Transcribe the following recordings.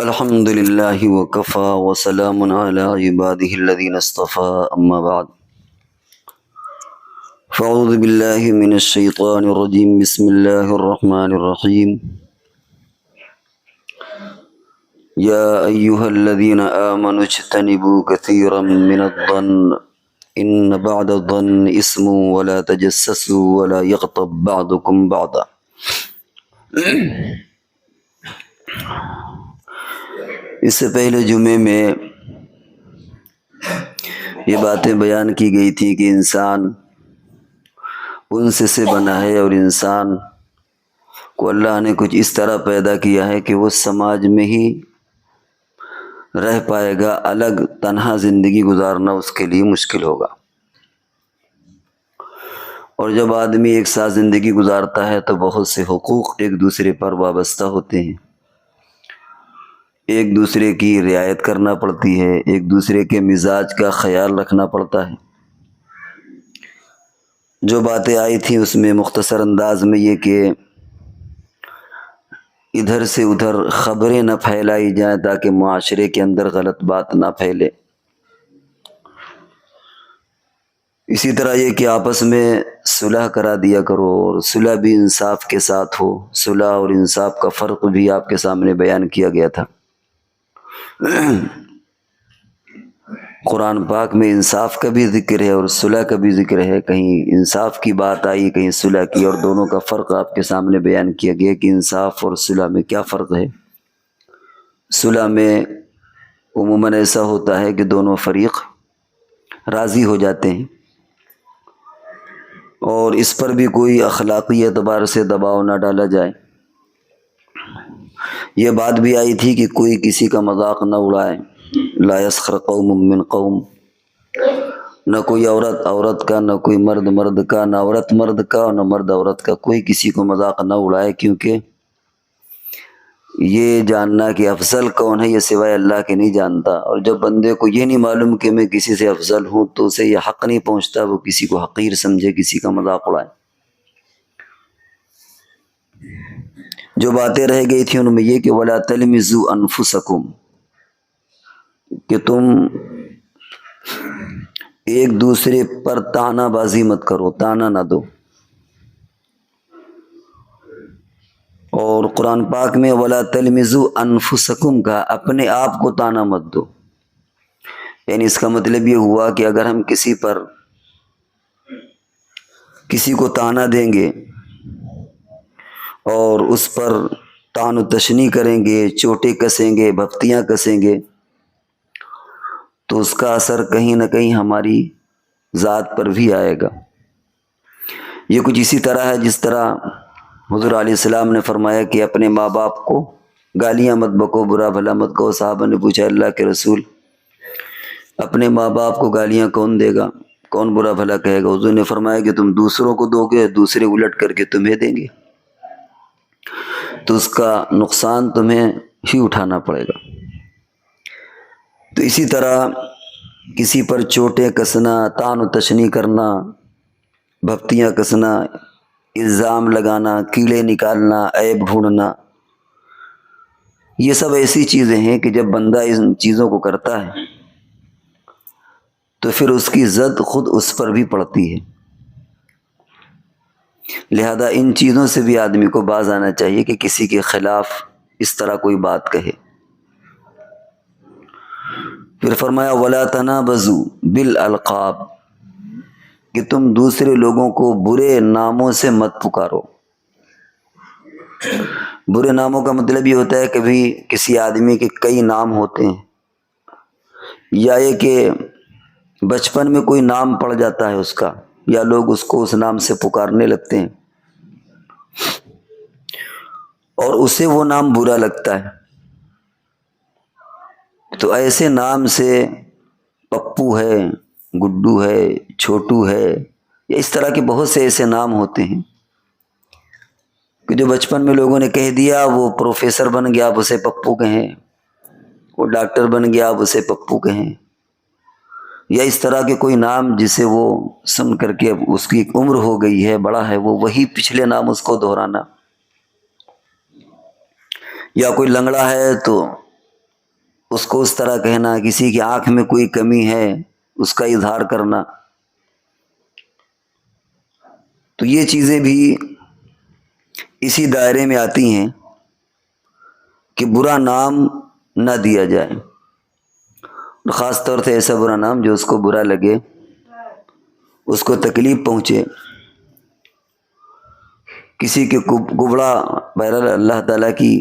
الحمد لله وكفى وسلام على عباده الذين اصطفى أما بعد فأعوذ بالله من الشيطان الرجيم بسم الله الرحمن الرحيم يا أيها الذين آمنوا اجتنبوا كثيرا من الظن إن بعد الظن اسم ولا تجسسوا ولا يغتب بعضكم بعضا۔ اس سے پہلے جمعے میں یہ باتیں بیان کی گئی تھی کہ انسان انس سے بنا ہے اور انسان کو اللہ نے کچھ اس طرح پیدا کیا ہے کہ وہ سماج میں ہی رہ پائے گا، الگ تنہا زندگی گزارنا اس کے لیے مشکل ہوگا۔ اور جب آدمی ایک ساتھ زندگی گزارتا ہے تو بہت سے حقوق ایک دوسرے پر وابستہ ہوتے ہیں، ایک دوسرے کی رعایت کرنا پڑتی ہے، ایک دوسرے کے مزاج کا خیال رکھنا پڑتا ہے۔ جو باتیں آئی تھیں اس میں مختصر انداز میں یہ کہ ادھر سے ادھر خبریں نہ پھیلائی جائیں تاکہ معاشرے کے اندر غلط بات نہ پھیلے۔ اسی طرح یہ کہ آپس میں صلح کرا دیا کرو، اور صلح بھی انصاف کے ساتھ ہو۔ صلح اور انصاف کا فرق بھی آپ کے سامنے بیان کیا گیا تھا۔ قرآن پاک میں انصاف کا بھی ذکر ہے اور صلح کا بھی ذکر ہے، کہیں انصاف کی بات آئی کہیں صلح کی، اور دونوں کا فرق آپ کے سامنے بیان کیا گیا کہ انصاف اور صلح میں کیا فرق ہے۔ صلح میں عموماً ایسا ہوتا ہے کہ دونوں فریق راضی ہو جاتے ہیں، اور اس پر بھی کوئی اخلاقی اعتبار سے دباؤ نہ ڈالا جائے۔ یہ بات بھی آئی تھی کہ کوئی کسی کا مذاق نہ اڑائے، لا یسخر قوم من قوم، نہ کوئی عورت کا، نہ کوئی مرد کا، نہ عورت مرد کا، نہ مرد عورت کا، کوئی کسی کو مذاق نہ اڑائے، کیونکہ یہ جاننا کہ افضل کون ہے یہ سوائے اللہ کے نہیں جانتا، اور جب بندے کو یہ نہیں معلوم کہ میں کسی سے افضل ہوں تو اسے یہ حق نہیں پہنچتا وہ کسی کو حقیر سمجھے، کسی کا مذاق اڑائے۔ جو باتیں رہ گئی تھیں ان میں یہ کہ وَلَا تَلْمِزُوا أَنفُسَكُمْ، کہ تم ایک دوسرے پر تانا بازی مت کرو، تانا نہ دو۔ اور قرآن پاک میں وَلَا تَلْمِزُوا أَنفُسَكُمْ کا اپنے آپ کو تانا مت دو، یعنی اس کا مطلب یہ ہوا کہ اگر ہم کسی کو تانا دیں گے اور اس پر طعن و تشنیع کریں گے، چوٹیں کسیں گے، بھپتیاں کسیں گے، تو اس کا اثر کہیں نہ کہیں ہماری ذات پر بھی آئے گا۔ یہ کچھ اسی طرح ہے جس طرح حضور علیہ السلام نے فرمایا کہ اپنے ماں باپ کو گالیاں مت بکو، برا بھلا مت کہو۔ صحابہ نے پوچھا اللہ کے رسول اپنے ماں باپ کو گالیاں کون دے گا، کون برا بھلا کہے گا؟ حضور نے فرمایا کہ تم دوسروں کو دو گے، دوسرے الٹ کر کے تمہیں دیں گے، تو اس کا نقصان تمہیں ہی اٹھانا پڑے گا۔ تو اسی طرح کسی پر چوٹیں کسنا، طعن و تشنیع کرنا، بھپتیاں کسنا، الزام لگانا، کیڑے نکالنا، عیب ڈھونڈنا، یہ سب ایسی چیزیں ہیں کہ جب بندہ ان چیزوں کو کرتا ہے تو پھر اس کی زد خود اس پر بھی پڑتی ہے۔ لہذا ان چیزوں سے بھی آدمی کو باز آنا چاہیے کہ کسی کے خلاف اس طرح کوئی بات کہے۔ پھر فرمایا وَلَا تَنَابَزُوا بِالْأَلْقَابِ، کہ تم دوسرے لوگوں کو برے ناموں سے مت پکارو۔ برے ناموں کا مطلب یہ ہوتا ہے کبھی کسی آدمی کے کئی نام ہوتے ہیں، یا یہ کہ بچپن میں کوئی نام پڑ جاتا ہے اس کا، یا لوگ اس کو اس نام سے پکارنے لگتے ہیں اور اسے وہ نام برا لگتا ہے، تو ایسے نام سے پپو ہے، گڈو ہے، چھوٹو ہے، یا اس طرح کے بہت سے ایسے نام ہوتے ہیں کہ جو بچپن میں لوگوں نے کہہ دیا، وہ پروفیسر بن گیا آپ اسے پپو کہیں، وہ ڈاکٹر بن گیا آپ اسے پپو کہیں، یا اس طرح کے کوئی نام جسے وہ سن کر کے اب اس کی ایک عمر ہو گئی ہے، بڑا ہے وہ، وہی پچھلے نام اس کو دہرانا۔ یا کوئی لنگڑا ہے تو اس کو اس طرح کہنا، کسی کی آنکھ میں کوئی کمی ہے اس کا اظہار کرنا، تو یہ چیزیں بھی اسی دائرے میں آتی ہیں کہ برا نام نہ دیا جائے، خاص طور سے ایسا برا نام جو اس کو برا لگے، اس کو تکلیف پہنچے، کسی کے کبڑا۔ بہرحال اللہ تعالیٰ کی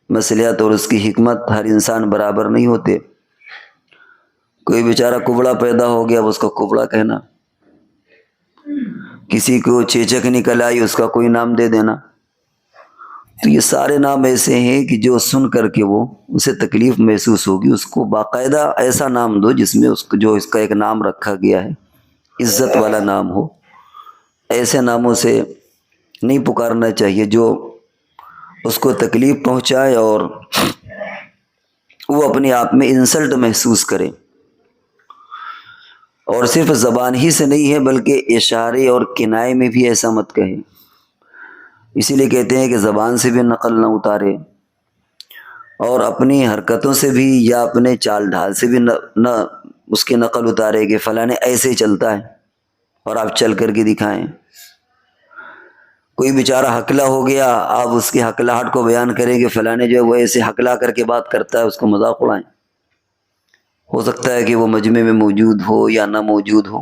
مصلحت اور اس کی حکمت، ہر انسان برابر نہیں ہوتے، کوئی بیچارہ کبڑا پیدا ہو گیا اس کو کبڑا کہنا، کسی کو چیچک نکل آئی اس کا کوئی نام دے دینا، تو یہ سارے نام ایسے ہیں کہ جو سن کر کے وہ اسے تکلیف محسوس ہوگی، اس کو باقاعدہ ایسا نام دو جس میں اس کا ایک نام رکھا گیا ہے، عزت والا نام ہو۔ ایسے ناموں سے نہیں پکارنا چاہیے جو اس کو تکلیف پہنچائے اور وہ اپنے آپ میں انسلٹ محسوس کرے۔ اور صرف زبان ہی سے نہیں ہے بلکہ اشارے اور کنائے میں بھی ایسا مت کہے، اسی لیے کہتے ہیں کہ زبان سے بھی نقل نہ اتارے، اور اپنی حرکتوں سے بھی یا اپنے چال ڈھال سے بھی نہ اس کی نقل اتارے کہ فلاں ایسے ہی چلتا ہے اور آپ چل کر کے دکھائیں۔ کوئی بیچارہ ہکلا ہو گیا، آپ اس کی ہکلاہٹ کو بیان کریں کہ فلاں جو ہے وہ ایسے ہکلا کر کے بات کرتا ہے، اس کو مذاق اڑائیں۔ ہو سکتا ہے کہ وہ مجمع میں موجود ہو یا نہ موجود ہو،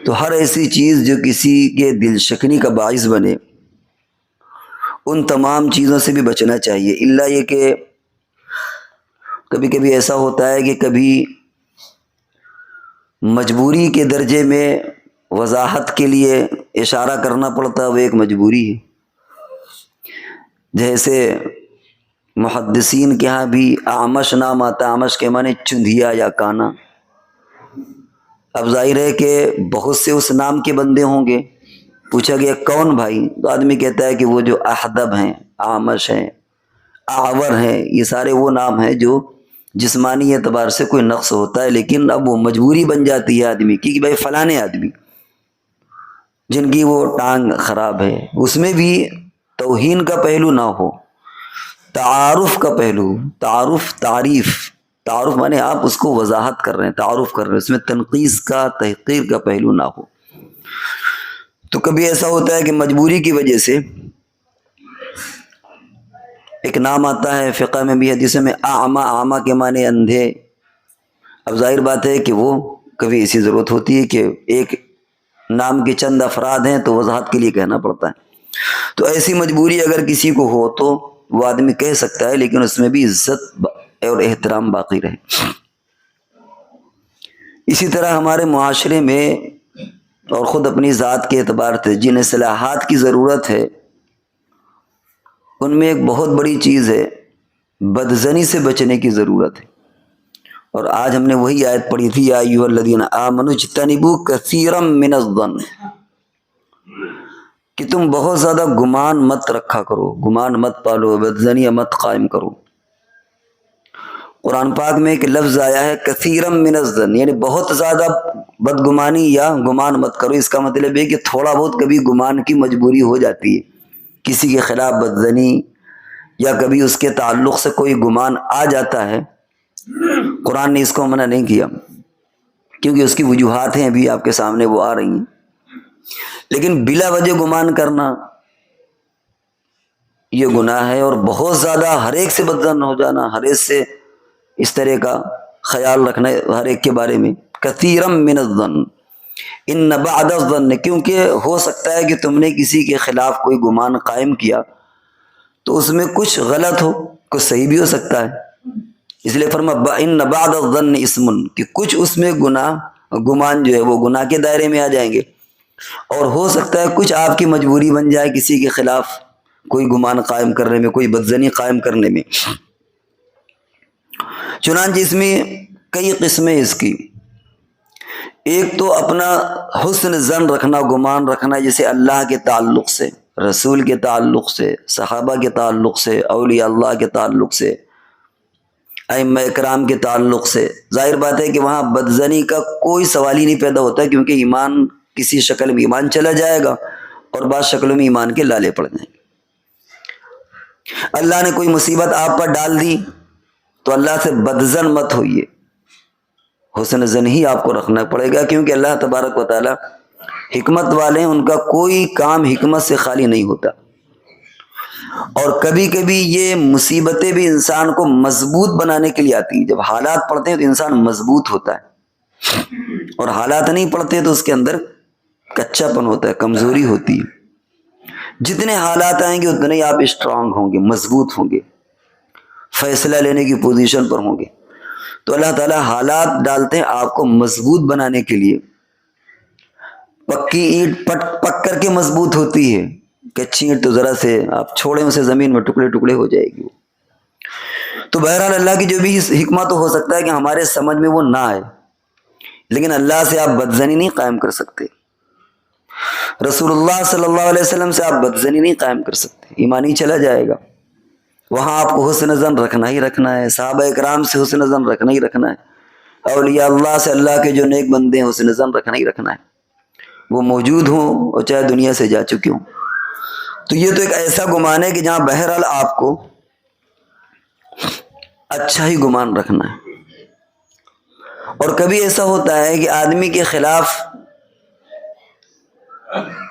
تو ہر ایسی چیز جو کسی کے دل شکنی کا باعث بنے، ان تمام چیزوں سے بھی بچنا چاہیے، الا یہ کہ کبھی کبھی ایسا ہوتا ہے کہ کبھی مجبوری کے درجے میں وضاحت کے لیے اشارہ کرنا پڑتا ہے، وہ ایک مجبوری ہے۔ جیسے محدثین کے ہاں بھی اعمش نام آتا ہے، اعمش کے معنی چندھیا یا کانا۔ اب ظاہر ہے کہ بہت سے اس نام کے بندے ہوں گے، پوچھا گیا کون بھائی، تو آدمی کہتا ہے کہ وہ جو احدب ہیں، اعمش ہیں، اعور ہیں، یہ سارے وہ نام ہیں جو جسمانی اعتبار سے کوئی نقص ہوتا ہے، لیکن اب وہ مجبوری بن جاتی ہے آدمی کی کہ بھائی فلانے آدمی جن کی وہ ٹانگ خراب ہے، اس میں بھی توہین کا پہلو نہ ہو، تعارف کا پہلو، تعارف مانے آپ اس کو وضاحت کر رہے ہیں، تعارف کر رہے ہیں، اس میں تنقیص کا، تحقیر کا پہلو نہ ہو۔ تو کبھی ایسا ہوتا ہے کہ مجبوری کی وجہ سے ایک نام آتا ہے، فقہ میں بھی حدیث میں اعمى کے معنی اندھے۔ اب ظاہر بات ہے کہ وہ کبھی ایسی ضرورت ہوتی ہے کہ ایک نام کے چند افراد ہیں تو وضاحت کے لیے کہنا پڑتا ہے، تو ایسی مجبوری اگر کسی کو ہو تو وہ آدمی کہہ سکتا ہے، لیکن اس میں بھی عزت اور احترام باقی رہے۔ اسی طرح ہمارے معاشرے میں اور خود اپنی ذات کے اعتبار سے جن اصلاحات کی ضرورت ہے، ان میں ایک بہت بڑی چیز ہے، بدزنی سے بچنے کی ضرورت ہے۔ اور آج ہم نے وہی آیت پڑھی تھی، یا ایھا الذین آمنوا اجتنبوا کثیرا من الظن، کہ تم بہت زیادہ گمان مت رکھا کرو، گمان مت پالو، بدزنی مت قائم کرو۔ قرآن پاک میں ایک لفظ آیا ہے کثیرا من الظن، یعنی بہت زیادہ بدگمانی یا گمان مت کرو۔ اس کا مطلب ہے کہ تھوڑا بہت کبھی گمان کی مجبوری ہو جاتی ہے، کسی کے خلاف بدزنی یا کبھی اس کے تعلق سے کوئی گمان آ جاتا ہے، قرآن نے اس کو منع نہیں کیا، کیونکہ اس کی وجوہات ہیں، ابھی آپ کے سامنے وہ آ رہی ہیں۔ لیکن بلا وجہ گمان کرنا یہ گناہ ہے، اور بہت زیادہ ہر ایک سے بدظن ہو جانا، ہر ایک سے اس طرح کا خیال رکھنا ہر ایک کے بارے میں، کثیرا من الظن ان بعد الظن، کیونکہ ہو سکتا ہے کہ تم نے کسی کے خلاف کوئی گمان قائم کیا تو اس میں کچھ غلط ہو، کچھ صحیح بھی ہو سکتا ہے، اس لیے فرمایا ان بعد الظن اسم، کہ کچھ اس میں گمان جو ہے وہ گناہ کے دائرے میں آ جائیں گے، اور ہو سکتا ہے کچھ آپ کی مجبوری بن جائے کسی کے خلاف کوئی گمان قائم کرنے میں، کوئی بدظنی قائم کرنے میں۔ چنانچہ اس میں کئی قسمیں اس کی، ایک تو اپنا حسن ظن رکھنا، گمان رکھنا، جیسے اللہ کے تعلق سے، رسول کے تعلق سے، صحابہ کے تعلق سے، اولیاء اللہ کے تعلق سے، ائمہ اکرام کے تعلق سے۔ ظاہر بات ہے کہ وہاں بدظنی کا کوئی سوال ہی نہیں پیدا ہوتا، کیونکہ ایمان کسی شکل میں ایمان چلا جائے گا اور بعض شکلوں میں ایمان کے لالے پڑ جائیں گے۔ اللہ نے کوئی مصیبت آپ پر ڈال دی تو اللہ سے بدزن مت ہوئیے، حسن زن ہی آپ کو رکھنا پڑے گا، کیونکہ اللہ تبارک و تعالی حکمت والے ہیں، ان کا کوئی کام حکمت سے خالی نہیں ہوتا۔ اور کبھی کبھی یہ مصیبتیں بھی انسان کو مضبوط بنانے کے لیے آتی ہیں۔ جب حالات پڑتے ہیں تو انسان مضبوط ہوتا ہے، اور حالات نہیں پڑتے تو اس کے اندر کچا پن ہوتا ہے، کمزوری ہوتی ہے۔ جتنے حالات آئیں گے اتنے ہی آپ اسٹرانگ ہوں گے، مضبوط ہوں گے، فیصلہ لینے کی پوزیشن پر ہوں گے۔ تو اللہ تعالیٰ حالات ڈالتے ہیں آپ کو مضبوط بنانے کے لیے۔ پکی اینٹ پک کر کے مضبوط ہوتی ہے، کچی اینٹ تو ذرا سے آپ چھوڑیں اسے زمین میں ٹکڑے ٹکڑے ہو جائے گی۔ تو بہرحال اللہ کی جو بھی حکمت ہو سکتا ہے کہ ہمارے سمجھ میں وہ نہ آئے، لیکن اللہ سے آپ بدزنی نہیں قائم کر سکتے، رسول اللہ صلی اللہ علیہ وسلم سے آپ بدزنی نہیں قائم کر سکتے، ایمان ہی چلا جائے گا۔ وہاں آپ کو حسن زن رکھنا ہی رکھنا ہے، صحابہ اکرام سے حسن زن رکھنا ہی رکھنا ہے، اولیاء اللہ سے، اللہ کے جو نیک بندے ہیں، حسن زن رکھنا ہی رکھنا ہے، وہ موجود ہوں اور چاہے دنیا سے جا چکے ہوں۔ تو یہ تو ایک ایسا گمان ہے کہ جہاں بہرحال آپ کو اچھا ہی گمان رکھنا ہے۔ اور کبھی ایسا ہوتا ہے کہ آدمی کے خلاف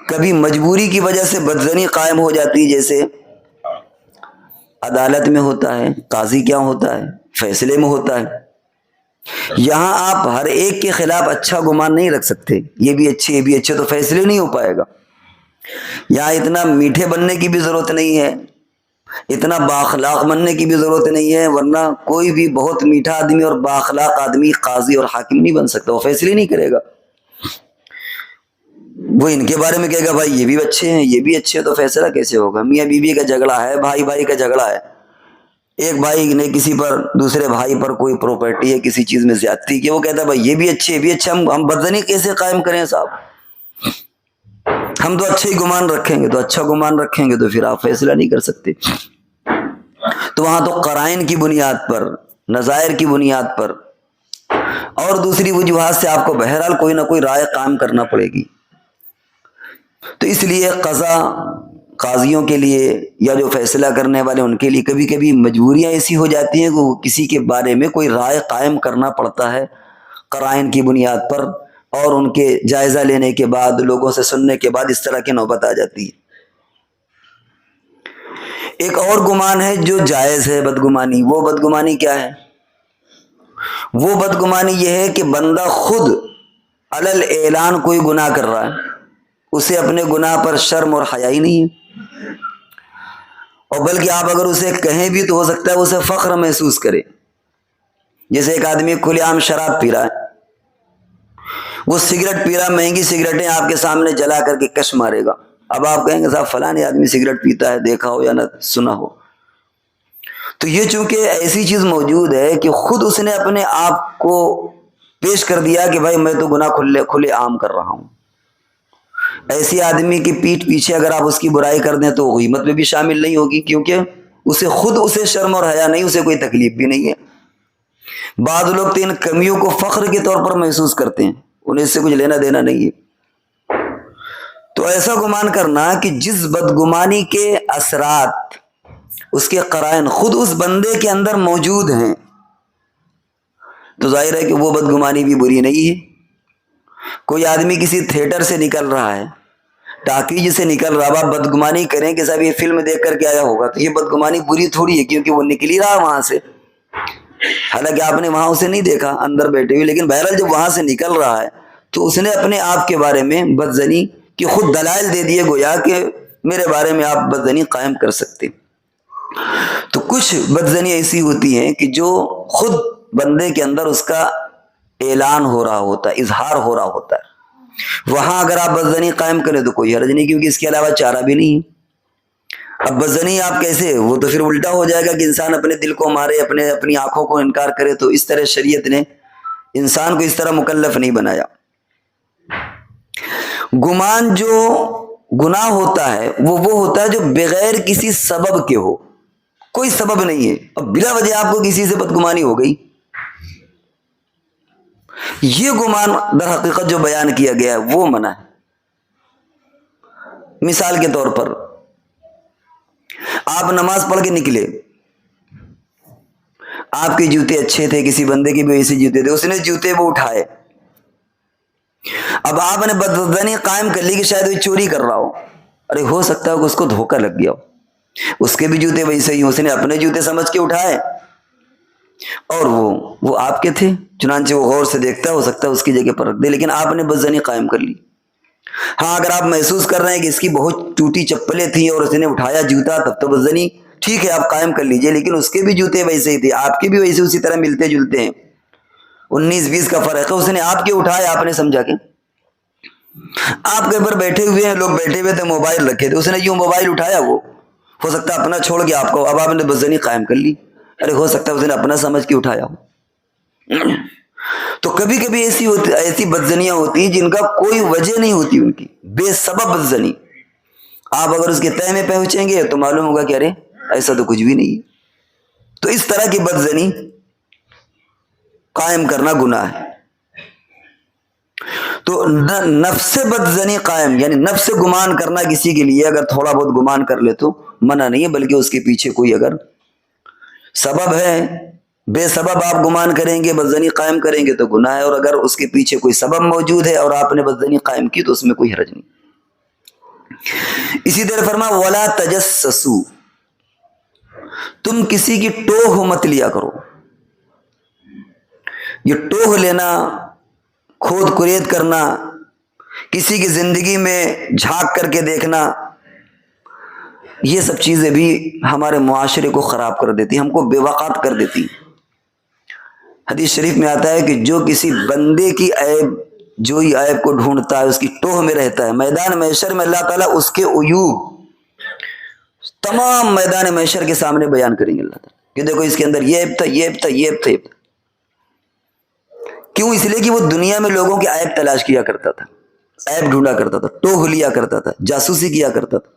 کبھی مجبوری کی وجہ سے بدزنی قائم ہو جاتی ہے، جیسے عدالت میں ہوتا ہے، قاضی کیا ہوتا ہے، فیصلے میں ہوتا ہے۔ یہاں آپ ہر ایک کے خلاف اچھا گمان نہیں رکھ سکتے، یہ بھی اچھے یہ بھی اچھے، تو فیصلے نہیں ہو پائے گا۔ یہاں اتنا میٹھے بننے کی بھی ضرورت نہیں ہے، اتنا بااخلاق بننے کی بھی ضرورت نہیں ہے، ورنہ کوئی بھی بہت میٹھا آدمی اور بااخلاق آدمی قاضی اور حاکم نہیں بن سکتا، وہ فیصلے نہیں کرے گا۔ وہ ان کے بارے میں کہے گا بھائی یہ بھی اچھے ہیں یہ بھی اچھے ہیں، تو فیصلہ کیسے ہوگا؟ میاں بیوی کا جھگڑا ہے، بھائی بھائی کا جھگڑا ہے، ایک بھائی نے کسی پر دوسرے بھائی پر کوئی پراپرٹی ہے کسی چیز میں زیادتی کی، وہ کہتا ہے بھائی یہ بھی اچھے یہ بھی اچھے، ہم بدزنی کیسے قائم کریں صاحب؟ ہم تو اچھے ہی گمان رکھیں گے، تو اچھا گمان رکھیں گے تو پھر آپ فیصلہ نہیں کر سکتے۔ تو وہاں تو قرائن کی بنیاد پر، نظائر کی بنیاد پر اور دوسری وجوہات سے آپ کو بہرحال کوئی نہ کوئی رائے قائم کرنا پڑے گی۔ تو اس لیے قضا قاضیوں کے لیے یا جو فیصلہ کرنے والے ان کے لیے کبھی کبھی مجبوریاں ایسی ہو جاتی ہیں کہ وہ کسی کے بارے میں کوئی رائے قائم کرنا پڑتا ہے قرائن کی بنیاد پر، اور ان کے جائزہ لینے کے بعد، لوگوں سے سننے کے بعد اس طرح کی نوبت آ جاتی ہے۔ ایک اور گمان ہے جو جائز ہے، بدگمانی۔ وہ بدگمانی کیا ہے؟ وہ بدگمانی یہ ہے کہ بندہ خود علل اعلان کوئی گناہ کر رہا ہے، اسے اپنے گناہ پر شرم اور حیا ہی نہیں ہے، اور بلکہ آپ اگر اسے کہیں بھی تو ہو سکتا ہے اسے فخر محسوس کرے۔ جیسے ایک آدمی کھلے عام شراب پی رہا ہے، وہ سگریٹ پی رہا، مہنگی سگریٹیں آپ کے سامنے جلا کر کے کش مارے گا، اب آپ کہیں گے صاحب فلاں آدمی سگریٹ پیتا ہے، دیکھا ہو یا نہ سنا ہو۔ تو یہ چونکہ ایسی چیز موجود ہے کہ خود اس نے اپنے آپ کو پیش کر دیا کہ بھائی میں تو گناہ کھلے عام کر رہا ہوں۔ ایسی آدمی کی پیٹھ پیچھے اگر آپ اس کی برائی کر دیں تو غیبت میں بھی شامل نہیں ہوگی، کیونکہ اسے شرم اور حیا نہیں، اسے کوئی تکلیف بھی نہیں ہے۔ بعض لوگ تو ان کمیوں کو فخر کے طور پر محسوس کرتے ہیں، انہیں اس سے کچھ لینا دینا نہیں ہے۔ تو ایسا گمان کرنا کہ جس بدگمانی کے اثرات، اس کے قرائن خود اس بندے کے اندر موجود ہیں، تو ظاہر ہے کہ وہ بدگمانی بھی بری نہیں ہے۔ کوئی آدمی کسی تھیٹر سے نکل رہا ہے، ٹاکیج سے نکل رہا ہے، آپ بدگمانی کریں کہ صاحب یہ فلم دیکھ کر کے آیا ہوگا، تو یہ بدگمانی بری تھوڑی ہے، کیونکہ وہ نکل ہی رہا وہاں سے، حالانکہ آپ نے وہاں اسے نہیں دیکھا اندر بیٹھے ہوئے، لیکن بہرحال جب وہاں سے نکل رہا ہے تو اس نے اپنے آپ کے بارے میں بدزنی کی خود دلائل دے دیے، گویا کہ میرے بارے میں آپ بدزنی قائم کر سکتے۔ تو کچھ بدزنی ایسی ہوتی ہیں کہ جو خود بندے کے اندر اس کا اعلان ہو رہا ہوتا ہے، اظہار ہو رہا ہوتا ہے، وہاں اگر آپ بدزنی قائم کریں تو کوئی حرج نہیں، کیونکہ اس کے علاوہ چارہ بھی نہیں ہے۔ اب بدزنی آپ کیسے، وہ تو پھر الٹا ہو جائے گا کہ انسان اپنے دل کو مارے، اپنی آنکھوں کو انکار کرے، تو اس طرح شریعت نے انسان کو اس طرح مکلف نہیں بنایا۔ گمان جو گناہ ہوتا ہے وہ ہوتا ہے جو بغیر کسی سبب کے ہو، کوئی سبب نہیں ہے، اب بلا وجہ آپ کو کسی سے بدگمانی ہو گئی، یہ گمان در حقیقت جو بیان کیا گیا ہے وہ منع ہے۔ مثال کے طور پر آپ نماز پڑھ کے نکلے، آپ کے جوتے اچھے تھے، کسی بندے کے بھی ایسے جوتے تھے، اس نے جوتے وہ اٹھائے، اب آپ نے بدزنی قائم کر لی کہ شاید وہ چوری کر رہا ہو، ارے ہو سکتا ہے کہ اس کو دھوکہ لگ گیا ہو، اس کے بھی جوتے ویسے ہی، اس نے اپنے جوتے سمجھ کے اٹھائے اور وہ آپ کے تھے، چنانچہ وہ غور سے دیکھتا ہے، ہو سکتا ہے اس کی جگہ پر رکھ دے، لیکن آپ نے بدزنی قائم کر لی۔ ہاں اگر آپ محسوس کر رہے ہیں کہ اس کی بہت ٹوٹی چپلیں تھیں اور اس نے اٹھایا جوتا، تب تو بدزنی ٹھیک ہے، آپ قائم کر لیجئے، لیکن اس کے بھی جوتے ویسے ہی تھے، آپ کے بھی ویسے اسی طرح ملتے جلتے ہیں، 19-20 کا فرق ہے، اس نے آپ کے اٹھائے، آپ نے سمجھا کہ آپ کے پر بیٹھے ہوئے ہیں، لوگ بیٹھے ہوئے تھے، موبائل رکھے تھے، اس نے یوں موبائل اٹھایا، وہ ہو سکتا ہے اپنا چھوڑ کے آپ کو، اب آپ نے بدزنی قائم کر لی، ارے ہو سکتا ہے اس نے اپنا سمجھ کے اٹھایا ہو۔ تو کبھی کبھی ایسی بدزنیاں ہوتی ہیں جن کا کوئی وجہ نہیں ہوتی، ان کی بے سبب بدزنی، آپ اگر اس کے تہ میں پہنچیں گے تو معلوم ہوگا کہ ارے ایسا تو کچھ بھی نہیں ہے۔ تو اس طرح کی بدزنی قائم کرنا گناہ ہے۔ تو نفس بدزنی قائم، یعنی نفس گمان کرنا کسی کے لیے، اگر تھوڑا بہت گمان کر لے تو منع نہیں ہے، بلکہ اس کے پیچھے کوئی اگر سبب ہے، بے سبب آپ گمان کریں گے، بدزنی قائم کریں گے تو گناہ ہے، اور اگر اس کے پیچھے کوئی سبب موجود ہے اور آپ نے بدزنی قائم کی تو اس میں کوئی حرج نہیں۔ اسی طرح فرمایا وَلَا تَجَسَّسُوا، تم کسی کی ٹوہ مت لیا کرو۔ یہ ٹوہ لینا، کھود کرید کرنا، کسی کی زندگی میں جھانک کر کے دیکھنا، یہ سب چیزیں بھی ہمارے معاشرے کو خراب کر دیتی، ہم کو بے وقات کر دیتی۔ حدیث شریف میں آتا ہے کہ جو کسی بندے کی عیب، جو ہی عیب کو ڈھونڈتا ہے، اس کی ٹوہ میں رہتا ہے، میدان محشر میں اللہ تعالیٰ اس کے عیوب تمام میدان محشر کے سامنے بیان کریں گے اللہ تعالیٰ کہ دیکھو اس کے اندر یہ عیب تھا، یہ عیب تھا، یہ عیب تھا، یہ عیب تھا۔ کیوں؟ اس لیے کہ وہ دنیا میں لوگوں کے عیب تلاش کیا کرتا تھا، عیب ڈھونڈا کرتا تھا، ٹوہ لیا کرتا تھا، جاسوسی کیا کرتا تھا۔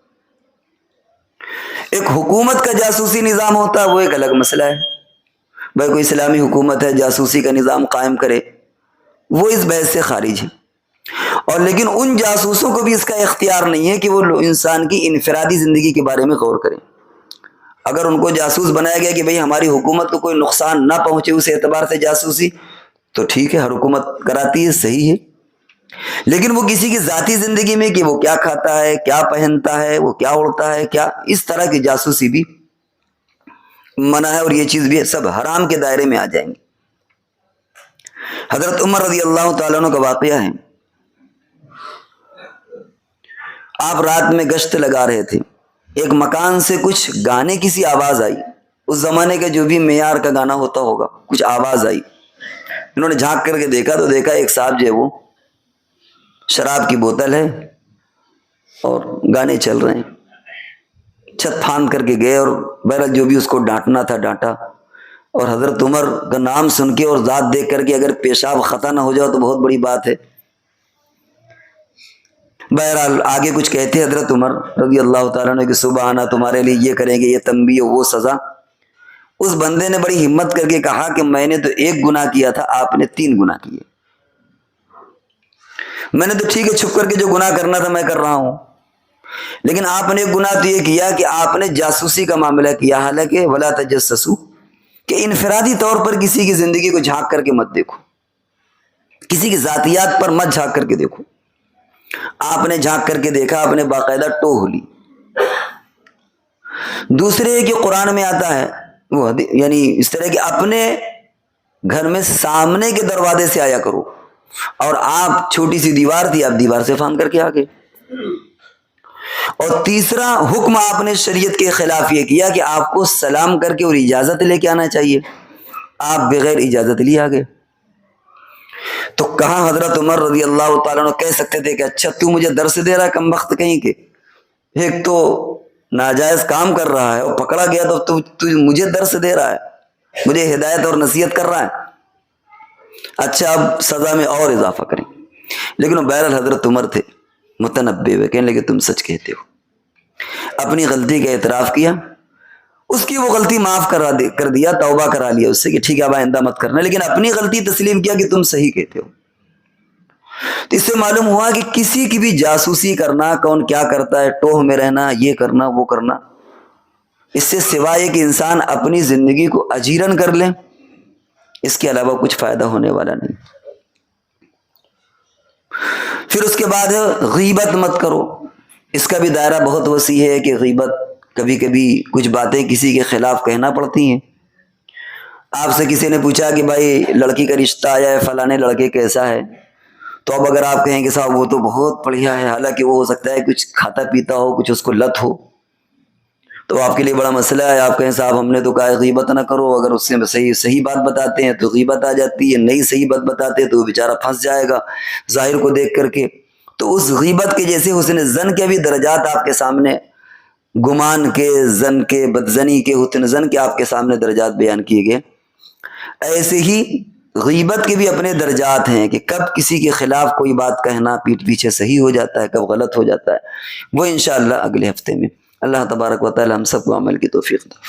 ایک حکومت کا جاسوسی نظام ہوتا ہے، وہ ایک الگ مسئلہ ہے، بھائی کوئی اسلامی حکومت ہے جاسوسی کا نظام قائم کرے، وہ اس بحث سے خارج ہے، اور لیکن ان جاسوسوں کو بھی اس کا اختیار نہیں ہے کہ وہ انسان کی انفرادی زندگی کے بارے میں غور کریں۔ اگر ان کو جاسوس بنایا گیا کہ بھئی ہماری حکومت کو کوئی نقصان نہ پہنچے اس اعتبار سے جاسوسی، تو ٹھیک ہے، ہر حکومت کراتی ہے، صحیح ہے، لیکن وہ کسی کی ذاتی زندگی میں کہ وہ کیا کھاتا ہے، کیا پہنتا ہے، وہ کیا اڑتا ہے، کیا، اس طرح کی جاسوسی بھی منع ہے، اور یہ چیز بھی سب حرام کے دائرے میں آ جائیں گے۔ حضرت عمر رضی اللہ تعالیٰ عنہ کا واقعہ ہے، آپ رات میں گشت لگا رہے تھے، ایک مکان سے کچھ گانے کی سی آواز آئی، اس زمانے کا جو بھی معیار کا گانا ہوتا ہوگا، کچھ آواز آئی، انہوں نے جھانک کر کے دیکھا تو دیکھا ایک صاحب جو ہے وہ شراب کی بوتل ہے اور گانے چل رہے ہیں، چھت پھاند کر کے گئے، اور بہرحال جو بھی اس کو ڈانٹنا تھا ڈانٹا، اور حضرت عمر کا نام سن کے اور ذات دیکھ کر کے اگر پیشاب خطا نہ ہو جاؤ تو بہت بڑی بات ہے۔ بہرحال آگے کچھ کہتے حضرت عمر رضی اللہ تعالیٰ نے کہ صبح آنا تمہارے لیے یہ کریں گے، یہ تنبیہ، وہ سزا۔ اس بندے نے بڑی ہمت کر کے کہا کہ میں نے تو ایک گناہ کیا تھا، آپ نے 3 گناہ کیے۔ میں نے تو ٹھیک ہے چھپ کر کے جو گناہ کرنا تھا میں کر رہا ہوں، لیکن آپ نے ایک گناہ تو یہ کیا کہ آپ نے جاسوسی کا معاملہ کیا، حالانکہ ولا تجسسوا، کہ انفرادی طور پر کسی کی زندگی کو جھانک کر کے مت دیکھو، کسی کی ذاتیات پر مت جھانک کر کے دیکھو۔ آپ نے جھانک کر کے دیکھا، آپ نے باقاعدہ ٹوہ لی۔ دوسرے کہ قرآن میں آتا ہے وہ یعنی اس طرح کہ اپنے گھر میں سامنے کے دروازے سے آیا کرو، اور آپ چھوٹی سی دیوار تھی، آپ دیوار سے فاند کر کے آ گئے۔ اور تیسرا حکم آپ نے شریعت کے خلاف یہ کیا کہ آپ کو سلام کر کے اور اجازت لے کے آنا چاہیے، آپ بغیر اجازت لیے آ گئے۔ تو کہاں حضرت عمر رضی اللہ تعالیٰ عنہ کہہ سکتے تھے کہ اچھا تو مجھے درس دے رہا ہے کم وقت کہیں کے، ایک تو ناجائز کام کر رہا ہے اور پکڑا گیا تو تو مجھے درس دے رہا ہے، مجھے ہدایت اور نصیحت کر رہا ہے، اچھا اب سزا میں اور اضافہ کریں۔ لیکن بہرحال حضرت عمر تھے متنبے ہوئے، کہنے لگے تم سچ کہتے ہو، اپنی غلطی کا اعتراف کیا، اس کی وہ غلطی معاف کر دیا، توبہ کرا لیا اس سے کہ ٹھیک ہے اب آئندہ مت کرنا، لیکن اپنی غلطی تسلیم کیا کہ تم صحیح کہتے ہو۔ تو اس سے معلوم ہوا کہ کسی کی بھی جاسوسی کرنا، کون کیا کرتا ہے، ٹوہ میں رہنا، یہ کرنا وہ کرنا، اس سے سوائے کہ انسان اپنی زندگی کو اجیرن کر لے اس کے علاوہ کچھ فائدہ ہونے والا نہیں۔ پھر اس کے بعد غیبت مت کرو، اس کا بھی دائرہ بہت وسیع ہے کہ غیبت کبھی کبھی کچھ باتیں کسی کے خلاف کہنا پڑتی ہیں۔ آپ سے کسی نے پوچھا کہ بھائی لڑکی کا رشتہ آیا ہے، فلانے لڑکے کیسا ہے، تو اب اگر آپ کہیں کہ صاحب وہ تو بہت بڑھیا ہے، حالانکہ وہ ہو سکتا ہے کچھ کھاتا پیتا ہو، کچھ اس کو لت ہو، تو آپ کے لیے بڑا مسئلہ ہے۔ آپ کہیں صاحب ہم نے تو کہا غیبت نہ کرو، اگر اس سے صحیح بات بتاتے ہیں تو غیبت آ جاتی ہے، نہیں صحیح بات بتاتے ہیں تو وہ بیچارہ پھنس جائے گا ظاہر کو دیکھ کر کے۔ تو اس غیبت کے جیسے حسن زن کے بھی درجات آپ کے سامنے، گمان کے، زن کے، بدزنی کے، حسن زن کے آپ کے سامنے درجات بیان کیے گئے، ایسے ہی غیبت کے بھی اپنے درجات ہیں کہ کب کسی کے خلاف کوئی بات کہنا پیٹھ پیچھے صحیح ہو جاتا ہے، کب غلط ہو جاتا ہے، وہ انشاءاللہ اگلے ہفتے میں۔ اللہ تبارک و تعالی ہم سب کو عمل کی توفیق دے۔